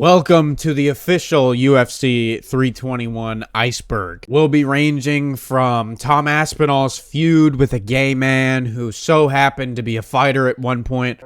Welcome to the official UFC 321 Iceberg. We'll be ranging from Tom Aspinall's feud with a gay man who so happened to be a fighter at one point,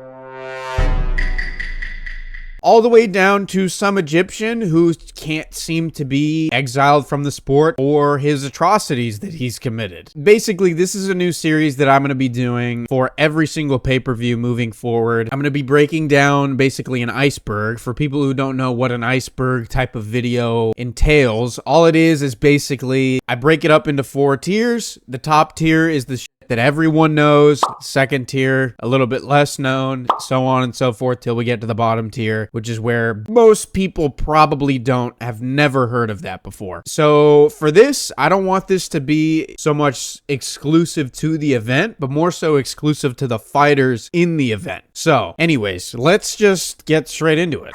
all the way down to some Egyptian who can't seem to be exiled from the sport or his atrocities that he's committed. Basically, this is a new series that I'm going to be doing for every single pay-per-view moving forward. I'm going to be breaking down basically an iceberg. For people who don't know what an iceberg type of video entails, all it is basically I break it up into 4 tiers. The top tier is the shit that everyone knows. Second tier, a little bit less known, so on and so forth till we get to the bottom tier, which is where most people probably have never heard of that before. So for this, I don't want this to be so much exclusive to the event, but more so exclusive to the fighters in the event. So anyways, let's just get straight into it.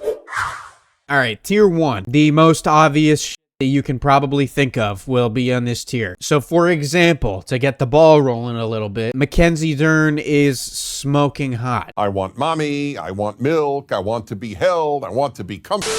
All right, tier 1, the most obvious that you can probably think of will be on this tier. So for example, to get the ball rolling a little bit, Mackenzie Dern is smoking hot. I want mommy, I want milk, I want to be held, I want to be comfortable.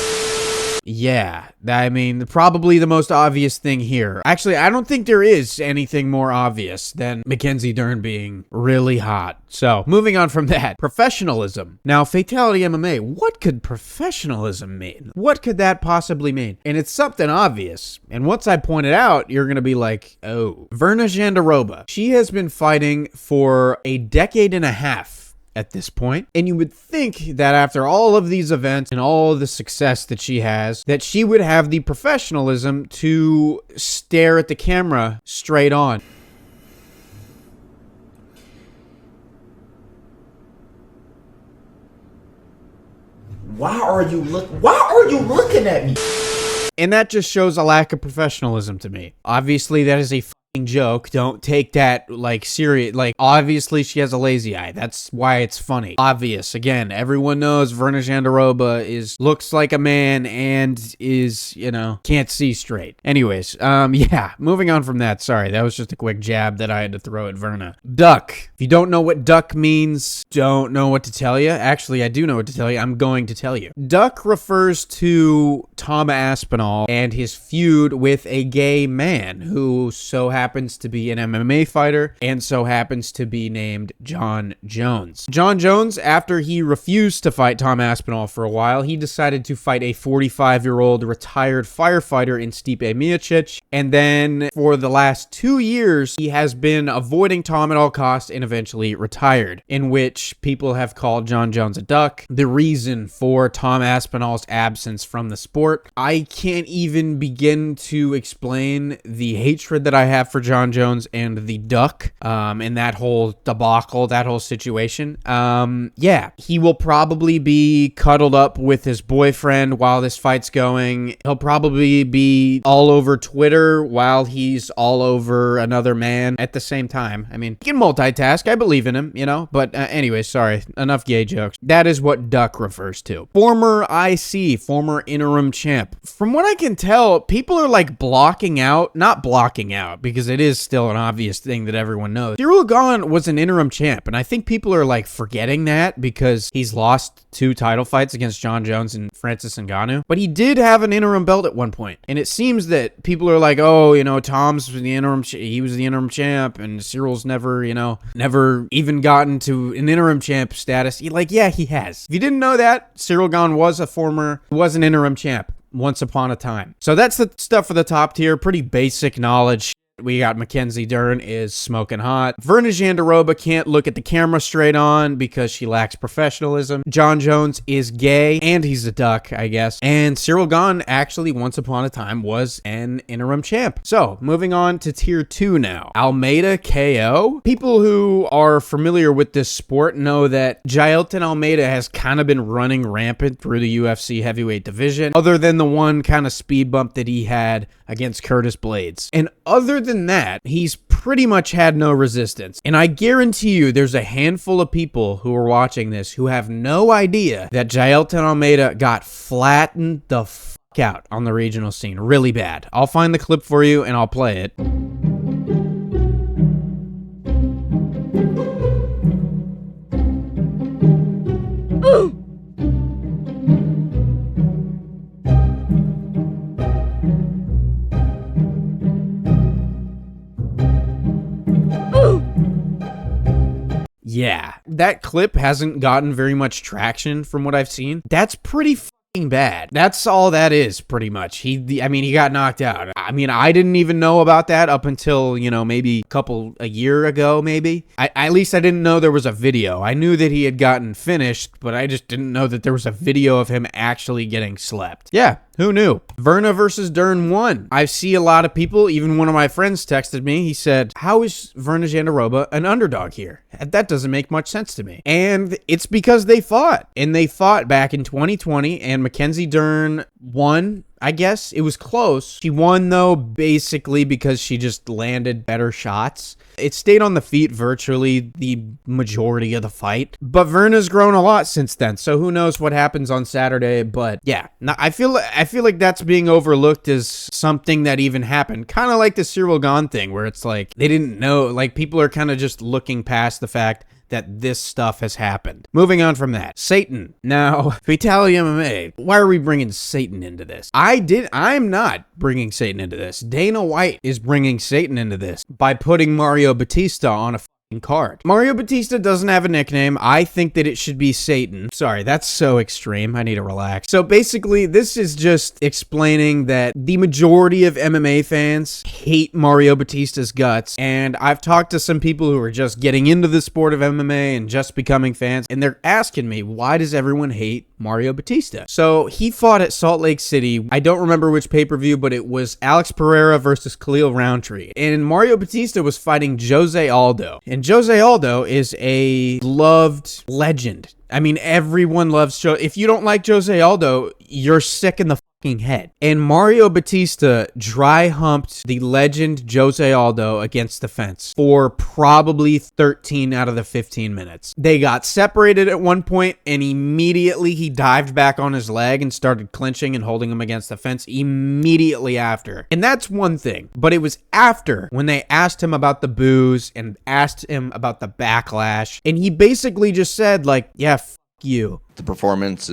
Yeah, I mean, probably the most obvious thing here. Actually, I don't think there is anything more obvious than Mackenzie Dern being really hot. So, moving on from that, professionalism. Now, Fatality MMA, what could professionalism mean? What could that possibly mean? And it's something obvious. And once I point it out, you're going to be like, oh. Virna Jandiroba. She has been fighting for a decade and a half at this point, and you would think that after all of these events and all of the success that she has, that she would have the professionalism to stare at the camera straight on. Why are you looking at me? And that just shows a lack of professionalism to me. Obviously, that is a joke. Don't take that like serious. Like, obviously she has a lazy eye. That's why it's funny. Obvious. Again, everyone knows Virna Jandiroba looks like a man and is, can't see straight. Anyways, yeah, moving on from that. Sorry, that was just a quick jab that I had to throw at Virna. Duck. If you don't know what duck means, don't know what to tell you. Actually, I do know what to tell you. I'm going to tell you. Duck refers to Tom Aspinall and his feud with a gay man who so happens to be an MMA fighter and so happens to be named Jon Jones. Jon Jones, after he refused to fight Tom Aspinall for a while, he decided to fight a 45-year-old retired firefighter in Stipe Miocic, and then for the last 2 years, he has been avoiding Tom at all costs and eventually retired, in which people have called Jon Jones a duck, the reason for Tom Aspinall's absence from the sport. I can't even begin to explain the hatred that I have for Jon Jones and the duck, and that whole debacle, that whole situation. Yeah, he will probably be cuddled up with his boyfriend while this fight's going. He'll probably be all over Twitter while he's all over another man at the same time. I mean, he can multitask. I believe in him, but anyway, sorry, enough gay jokes. That is what duck refers to. Former IC, former interim champ. From what I can tell, people are like not blocking out, because it is still an obvious thing that everyone knows. Ciryl Gane was an interim champ, and I think people are like forgetting that because he's lost 2 title fights against Jon Jones and Francis Ngannou. But he did have an interim belt at one point, and it seems that people are like, oh, Tom's the interim, he was the interim champ, and Cyril's never even gotten to an interim champ status. Yeah, he has. If you didn't know that, Ciryl Gane was an interim champ once upon a time. So that's the stuff for the top tier. Pretty basic knowledge. We got Mackenzie Dern is smoking hot. Virna Jandiroba can't look at the camera straight on because she lacks professionalism. Jon Jones is gay, and he's a duck, I guess. And Ciryl Gane actually once upon a time was an interim champ. So, moving on to tier 2 now. Almeida KO. People who are familiar with this sport know that Jailton Almeida has kind of been running rampant through the UFC heavyweight division, other than the one kind of speed bump that he had against Curtis Blades. And other than that, he's pretty much had no resistance. And I guarantee you there's a handful of people who are watching this who have no idea that Jailton Almeida got flattened the fuck out on the regional scene really bad. I'll find the clip for you and I'll play it. Yeah, that clip hasn't gotten very much traction from what I've seen. That's pretty fucking bad. That's all that is, pretty much. He got knocked out. I mean, I didn't even know about that up until, maybe a year ago, maybe. At least I didn't know there was a video. I knew that he had gotten finished, but I just didn't know that there was a video of him actually getting slept. Yeah, who knew? Verna versus Dern won. I see a lot of people, even one of my friends texted me. He said, how is Verna Jandiroba an underdog here? That doesn't make much sense to me. And it's because they fought. And they fought back in 2020, and Mackenzie Dern won. I guess it was close. She won, though, basically because she just landed better shots. It stayed on the feet virtually the majority of the fight. But Verna's grown a lot since then, so who knows what happens on Saturday. But yeah, I feel like that's being overlooked as something that even happened. Kind of like the Cyril Gahn thing, where it's like they didn't know. Like, people are kind of just looking past the fact that this stuff has happened. Moving on from that, Satan. Now, Fatality MMA. Why are we bringing Satan into this? I'm not bringing Satan into this. Dana White is bringing Satan into this by putting Mario Batista on a card. Mario Batista doesn't have a nickname. I think that it should be Satan. Sorry, that's so extreme. I need to relax. So basically, this is just explaining that the majority of MMA fans hate Mario Batista's guts. And I've talked to some people who are just getting into the sport of MMA and just becoming fans, and they're asking me, why does everyone hate Mario Batista? So he fought at Salt Lake City. I don't remember which pay-per-view, but it was Alex Pereira versus Khalil Roundtree. And Mario Batista was fighting Jose Aldo. And Jose Aldo is a loved legend. I mean, everyone loves Joe. If you don't like Jose Aldo, you're sick in the fucking head. And Mario Batista dry humped the legend Jose Aldo against the fence for probably 13 out of the 15 minutes. They got separated at one point, and immediately he dived back on his leg and started clinching and holding him against the fence immediately after. And that's one thing. But it was after, when they asked him about the boos and asked him about the backlash, and he basically just said, like, yeah, you. The performance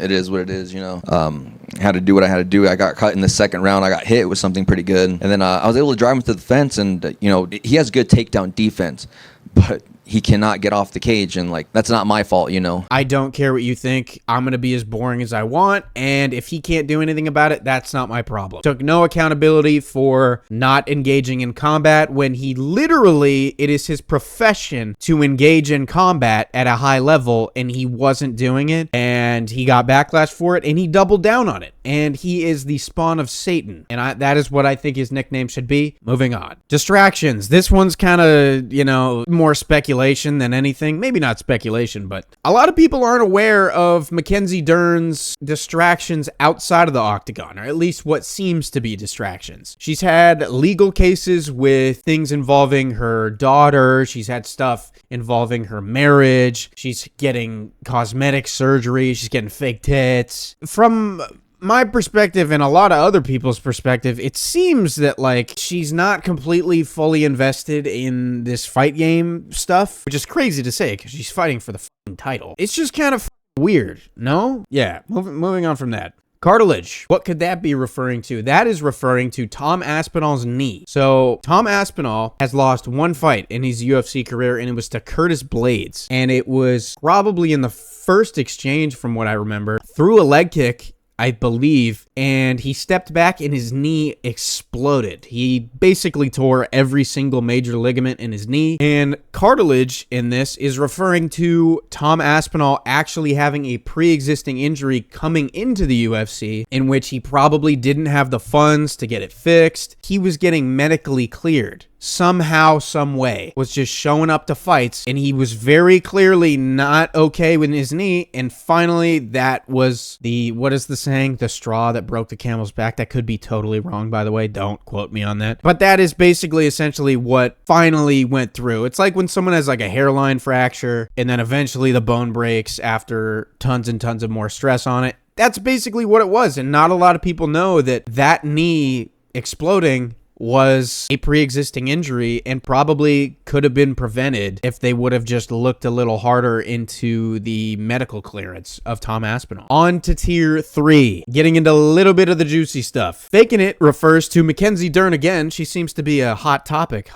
it is what it is, had to do what I had to do. I got cut in the second round. I got hit with something pretty good. And then I was able to drive him to the fence, and, he has good takedown defense, but he cannot get off the cage, and that's not my fault, I don't care what you think. I'm going to be as boring as I want, and if he can't do anything about it, that's not my problem. Took no accountability for not engaging in combat when it is his profession to engage in combat at a high level, and he wasn't doing it, and he got backlash for it, and he doubled down on it, and he is the spawn of Satan, and that is what I think his nickname should be. Moving on. Distractions. This one's kind of, more speculation than anything. Maybe not speculation, but a lot of people aren't aware of Mackenzie Dern's distractions outside of the octagon, or at least what seems to be distractions. She's had legal cases with things involving her daughter. She's had stuff involving her marriage. She's getting cosmetic surgery. She's getting fake tits. From my perspective and a lot of other people's perspective, it seems that she's not completely fully invested in this fight game stuff, which is crazy to say because she's fighting for the fucking title. It's just kind of weird, no? Yeah, moving on from that. Cartilage. What could that be referring to? That is referring to Tom Aspinall's knee. So Tom Aspinall has lost one fight in his UFC career, and it was to Curtis Blades. And it was probably in the first exchange, from what I remember, through a leg kick, I believe, and he stepped back and his knee exploded. He basically tore every single major ligament in his knee, and cartilage in this is referring to Tom Aspinall actually having a pre-existing injury coming into the UFC in which he probably didn't have the funds to get it fixed. He was getting medically cleared. Somehow, some way, was just showing up to fights, and he was very clearly not okay with his knee, and finally, that was what is the saying? The straw that broke the camel's back. That could be totally wrong, by the way. Don't quote me on that. But that is basically essentially what finally went through. It's like when someone has a hairline fracture, and then eventually the bone breaks after tons and tons of more stress on it. That's basically what it was, and not a lot of people know that knee exploding was a pre-existing injury and probably could have been prevented if they would have just looked a little harder into the medical clearance of Tom Aspinall. On to tier 3, getting into a little bit of the juicy stuff. Faking it refers to Mackenzie Dern again. She seems to be a hot topic,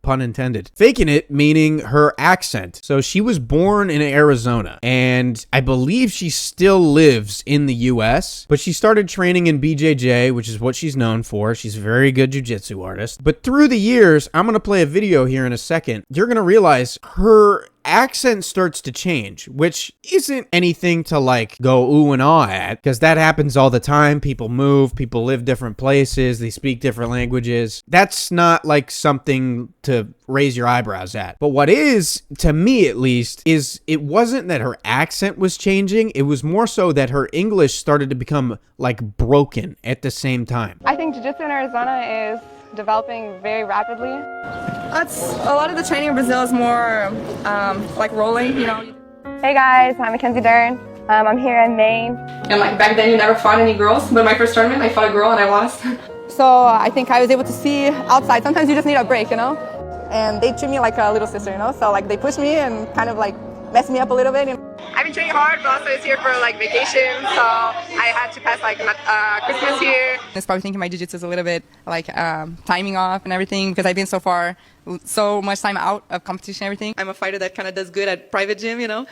pun intended. Faking it meaning her accent. So she was born in Arizona, and I believe she still lives in the US, but she started training in BJJ, which is what she's known for. She's a very good jiu-jitsu artist. But through the years, I'm going to play a video here in a second, you're going to realize her accent starts to change, which isn't anything to like go ooh and ah at, because that happens all the time. People move, people live different places, they speak different languages. That's not like something to raise your eyebrows at. But what is, to me at least, is it wasn't that her accent was changing, it was more so that her English started to become like broken at the same time. I think jiu-jitsu in Arizona is developing very rapidly. That's a lot of the training in Brazil is more like rolling, you know. Hey guys, I'm Mackenzie Dern. I'm here in Maine. And like back then you never fought any girls, but in my first tournament I fought a girl and I lost. So I think I was able to see outside. Sometimes you just need a break, you know? And they treat me like a little sister, you know? So like they push me and kind of like mess me up a little bit. You know? I've been training hard, but also it's here for like vacation, so I had to pass like Christmas here. It's probably thinking my jiu-jitsu is a little bit like timing off and everything, because I've been so much time out of competition and everything. I'm a fighter that kind of does good at private gym, you know.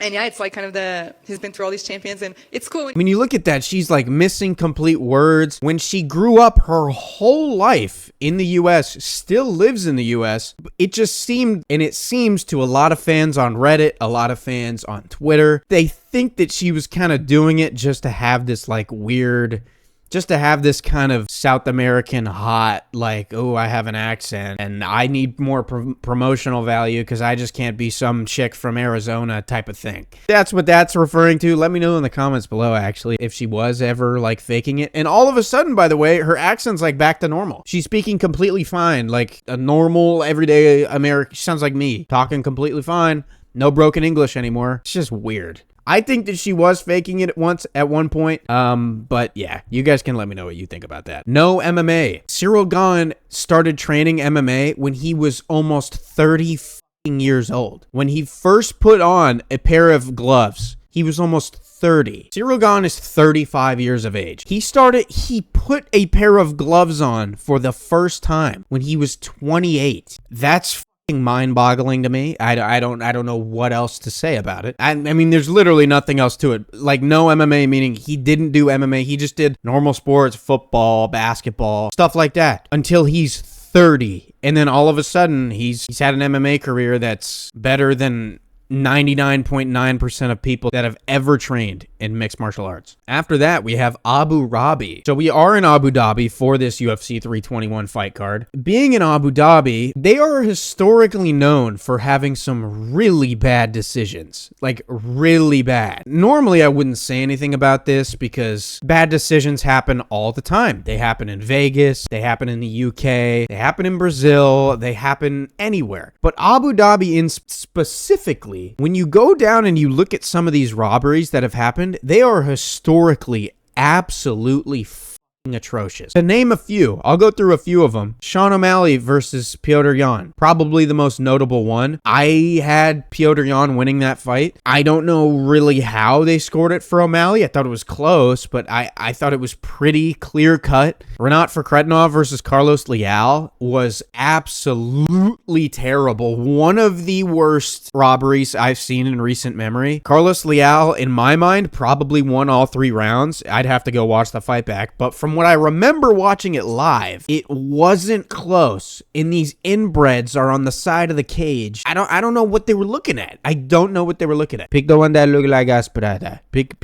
And yeah, it's like kind of he's been through all these champions and it's cool. I mean, you look at that, she's like missing complete words. When she grew up her whole life in the US, still lives in the US, it just seemed, and it seems to a lot of fans on Reddit, a lot of fans on Twitter, they think that she was kind of doing it just to have this like weird, just to have this kind of South American hot, like, oh, I have an accent and I need more promotional value because I just can't be some chick from Arizona type of thing. That's what that's referring to. Let me know in the comments below, actually, if she was ever like faking it. And all of a sudden, by the way, her accent's like back to normal. She's speaking completely fine, like a normal, everyday American. She sounds like me, talking completely fine. No broken English anymore. It's just weird. I think that she was faking it at one point. But yeah, you guys can let me know what you think about that. No MMA. Cyril Gahn started training MMA when he was almost 30 years old. When he first put on a pair of gloves, he was almost 30. Cyril Gahn is 35 years of age. He put a pair of gloves on for the first time when he was 28. That's mind-boggling to me. I don't know what else to say about it. I mean, there's literally nothing else to it. Like, no MMA, meaning he didn't do MMA. He just did normal sports, football, basketball, stuff like that, until he's 30. And then all of a sudden, he's had an MMA career that's better than 99.9% of people that have ever trained in mixed martial arts. After that, we have Abu Dhabi. So we are in Abu Dhabi for this UFC 321 fight card. Being in Abu Dhabi, they are historically known for having some really bad decisions. Like, really bad. Normally, I wouldn't say anything about this because bad decisions happen all the time. They happen in Vegas, they happen in the UK, they happen in Brazil, they happen anywhere. But Abu Dhabi in specifically, when you go down and you look at some of these robberies that have happened, they are historically absolutely atrocious. To name a few, I'll go through a few of them. Sean O'Malley versus Petr Yan, probably the most notable one. I had Petr Yan winning that fight. I don't know really how they scored it for O'Malley. I thought it was close, but I thought it was pretty clear cut. Renat Fakhretdinov versus Carlos Leal was absolutely terrible. One of the worst robberies I've seen in recent memory. Carlos Leal, in my mind, probably won all 3 rounds. I'd have to go watch the fight back, but from what I remember watching it live, it wasn't close. And these inbreds are on the side of the cage. I don't know what they were looking at. I don't know what they were looking at. Pick the one that look like us, brother. Pick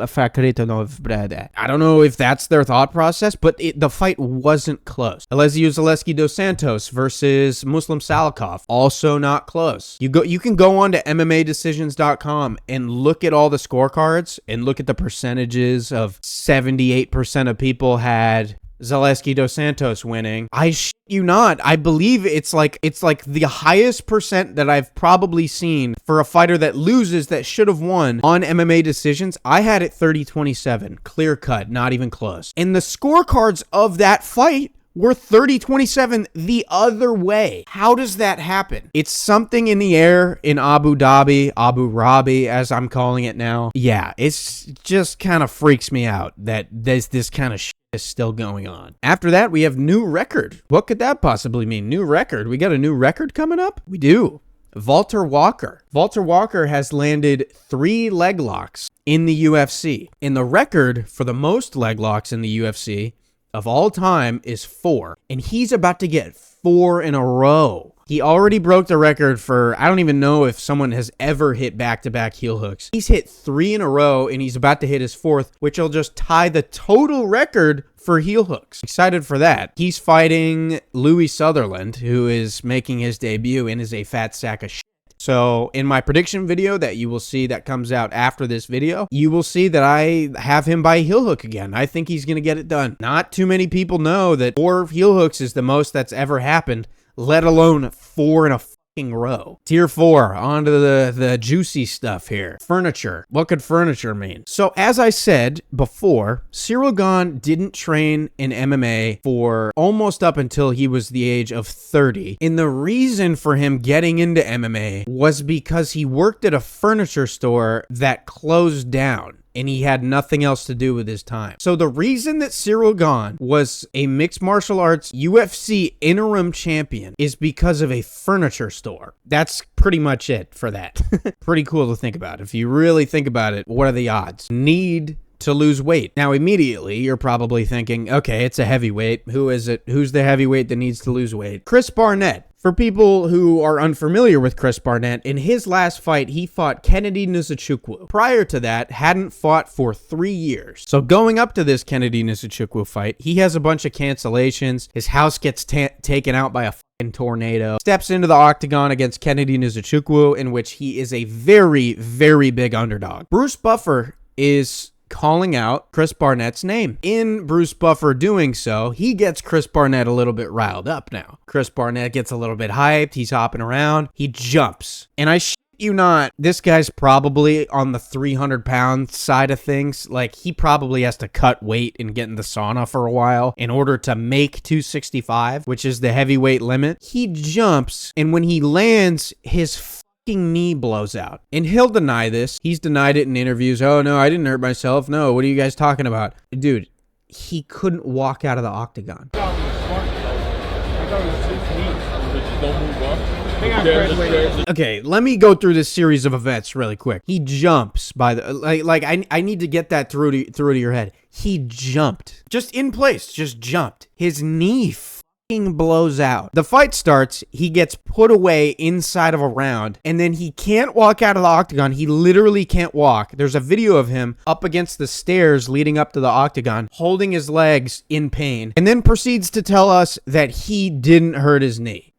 Fakhretdinov, brother. I don't know if that's their thought process, but the fight wasn't close. Alessio Zaleski dos Santos versus Muslim Salikov, also not close. You can go on to MMAdecisions.com and look at all the scorecards and look at the percentages of 78% of people had Zaleski dos Santos winning. I shit you not. I believe it's like the highest percent that I've probably seen for a fighter that loses that should have won on MMA decisions. I had it 30-27, clear cut, not even close. And the scorecards of that fight were 30-27 the other way. How does that happen? It's something in the air in Abu Dhabi, as I'm calling it now. Yeah, it's just kind of freaks me out that there's this kind of shit is still going on. After that, we have new record. What could that possibly mean? New record? We got a new record coming up? We do. Walter Walker. Walter Walker has landed 3 leg locks in the UFC. And the record for the most leg locks in the UFC of all time is 4. And he's about to get 4 in a row. He already broke the record for, I don't even know if someone has ever hit back-to-back heel hooks. He's hit 3 in a row, and he's about to hit his 4th, which will just tie the total record for heel hooks. Excited for that. He's fighting Louis Sutherland, who is making his debut and is a fat sack of shit. So in my prediction video that you will see that comes out after this video, you will see that I have him by heel hook again. I think he's going to get it done. Not too many people know that 4 heel hooks is the most that's ever happened, let alone 4 in a fucking row. Tier 4, on to the juicy stuff here. Furniture. What could furniture mean? So as I said before, Ciryl Gane didn't train in MMA for almost up until he was the age of 30. And the reason for him getting into MMA was because he worked at a furniture store that closed down, and he had nothing else to do with his time. So the reason that Ciryl Gane was a mixed martial arts UFC interim champion is because of a furniture store. That's pretty much it for that. Pretty cool to think about. If you really think about it, what are the odds? Need to lose weight. Now, immediately, you're probably thinking, okay, it's a heavyweight. Who is it? Who's the heavyweight that needs to lose weight? Chris Barnett. For people who are unfamiliar with Chris Barnett, in his last fight, he fought Kennedy Nzechukwu. Prior to that, hadn't fought for 3 years. So going up to this Kennedy Nzechukwu fight, he has a bunch of cancellations. His house gets taken out by a fucking tornado. Steps into the octagon against Kennedy Nzechukwu, in which he is a very, very big underdog. Bruce Buffer is calling out Chris Barnett's name. In Bruce Buffer doing so, he gets Chris Barnett a little bit riled up now. Chris Barnett gets a little bit hyped. He's hopping around. He jumps. And I shit you not, this guy's probably on the 300-pound side of things. Like, he probably has to cut weight and get in the sauna for a while in order to make 265, which is the heavyweight limit. He jumps, and when he lands, his knee blows out. And he'll deny this. He's denied it in interviews. Oh, no, I didn't hurt myself. No, what are you guys talking about? Dude, he couldn't walk out of the octagon. Okay, let me go through this series of events really quick. He jumps by the I need to get that through to your head. He jumped. Just in place, just jumped. His knee blows out. The fight starts, he gets put away inside of a round, and then he can't walk out of the octagon. He literally can't walk. There's a video of him up against the stairs leading up to the octagon, holding his legs in pain, and then proceeds to tell us that he didn't hurt his knee.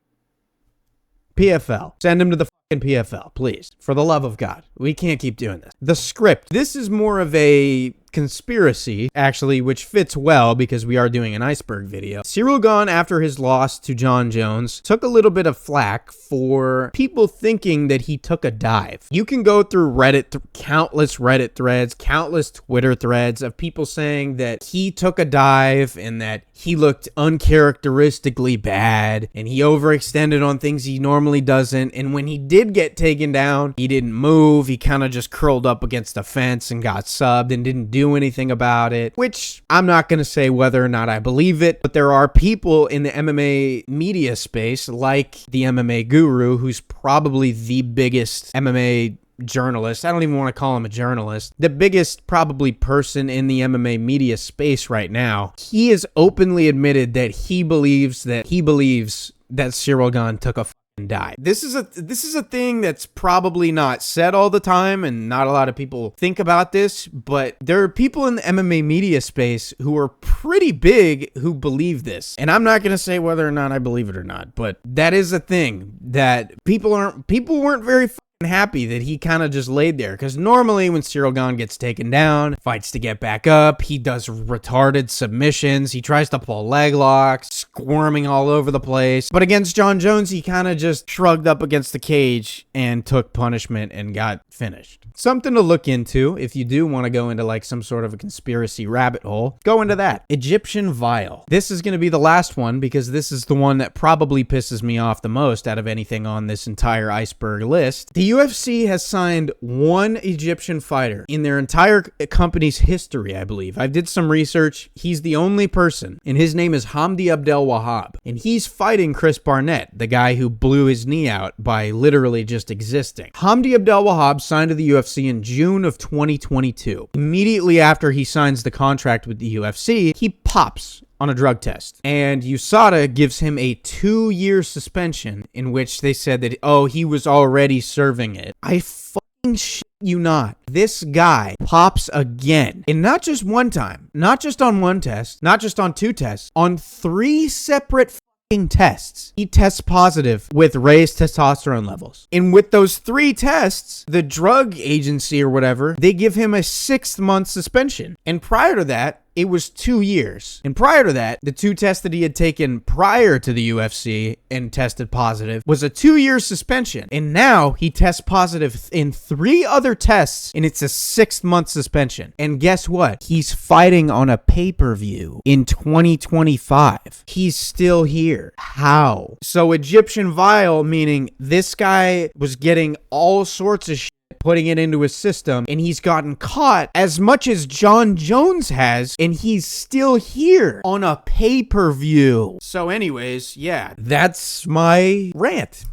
PFL. Send him to the fucking PFL, please. For the love of God. We can't keep doing this. The script. This is more of a conspiracy, actually, which fits well because we are doing an Iceberg video. Ciryl Gane, after his loss to John Jones, took a little bit of flack for people thinking that he took a dive. You can go through Reddit, countless Reddit threads, countless Twitter threads of people saying that he took a dive and that he looked uncharacteristically bad and he overextended on things he normally doesn't. And when he did get taken down, he didn't move. He kind of just curled up against the fence and got subbed and didn't do anything about it, which I'm not going to say whether or not I believe it, but there are people in the MMA media space, like the MMA Guru, who's probably the biggest MMA journalist. I don't even want to call him a journalist. The biggest probably person in the MMA media space right now. He has openly admitted that he believes that Ciryl Gane took a dive. This is a thing that's probably not said all the time, and not a lot of people think about this, but there are people in the MMA media space who are pretty big who believe this. And I'm not going to say whether or not I believe it or not, but that is a thing that people weren't very happy that he kind of just laid there, because normally when Cyril Gane gets taken down, fights to get back up, he does retarded submissions, he tries to pull leg locks, squirming all over the place. But against John Jones, he kind of just shrugged up against the cage and took punishment and got finished. Something to look into if you do want to go into like some sort of a conspiracy rabbit hole. Go into that. Egyptian vial. This is going to be the last one because this is the one that probably pisses me off the most out of anything on this entire Iceberg list. The UFC has signed one Egyptian fighter in their entire company's history, I believe. I did some research. He's the only person, and his name is Hamdi Abdel Wahab, and he's fighting Chris Barnett, the guy who blew his knee out by literally just existing. Hamdi Abdel Wahab signed to the UFC in June of 2022. Immediately after he signs the contract with the UFC, he pops on a drug test. And USADA gives him a 2-year suspension in which they said that, oh, he was already serving it. I fucking shit you not. This guy pops again. And not just one time, not just on one test, not just on 2 tests, on 3 separate tests. He tests positive with raised testosterone levels. And with those 3 tests, the drug agency or whatever, they give him a 6-month suspension. And prior to that, it was 2 years. And prior to that, the 2 tests that he had taken prior to the UFC and tested positive was a 2-year suspension. And now he tests positive in 3 other tests and it's a 6-month suspension. And guess what? He's fighting on a pay-per-view in 2025. He's still here. How? So Egyptian vial, meaning this guy was getting all sorts of shit, putting it into his system, and he's gotten caught as much as John Jones has, and he's still here on a pay-per-view. So anyways, yeah, that's my rant.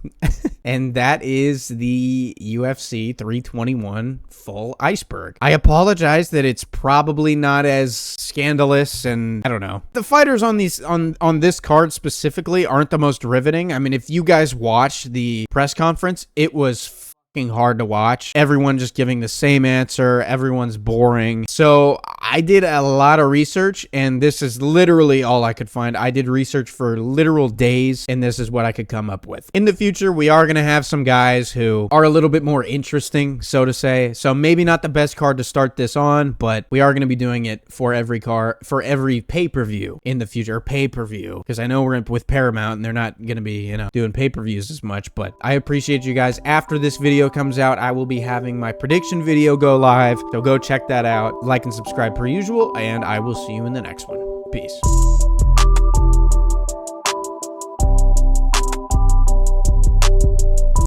And that is the UFC 321 full Iceberg. I apologize that it's probably not as scandalous, and I don't know. The fighters on these on this card specifically aren't the most riveting. I mean, if you guys watched the press conference, it was hard to watch. Everyone just giving the same answer. Everyone's boring. So I did a lot of research, and this is literally all I could find. I did research for literal days, and this is what I could come up with. In the future, we are going to have some guys who are a little bit more interesting, so to say. So maybe not the best card to start this on, but we are going to be doing it for every card, for every pay-per-view in the future. Pay-per-view, because I know we're with Paramount, and they're not going to be, doing pay-per-views as much, but I appreciate you guys. After this video comes out, I will be having my prediction video go live, so go check that out. Like and subscribe per usual, and I will see you in the next one. Peace.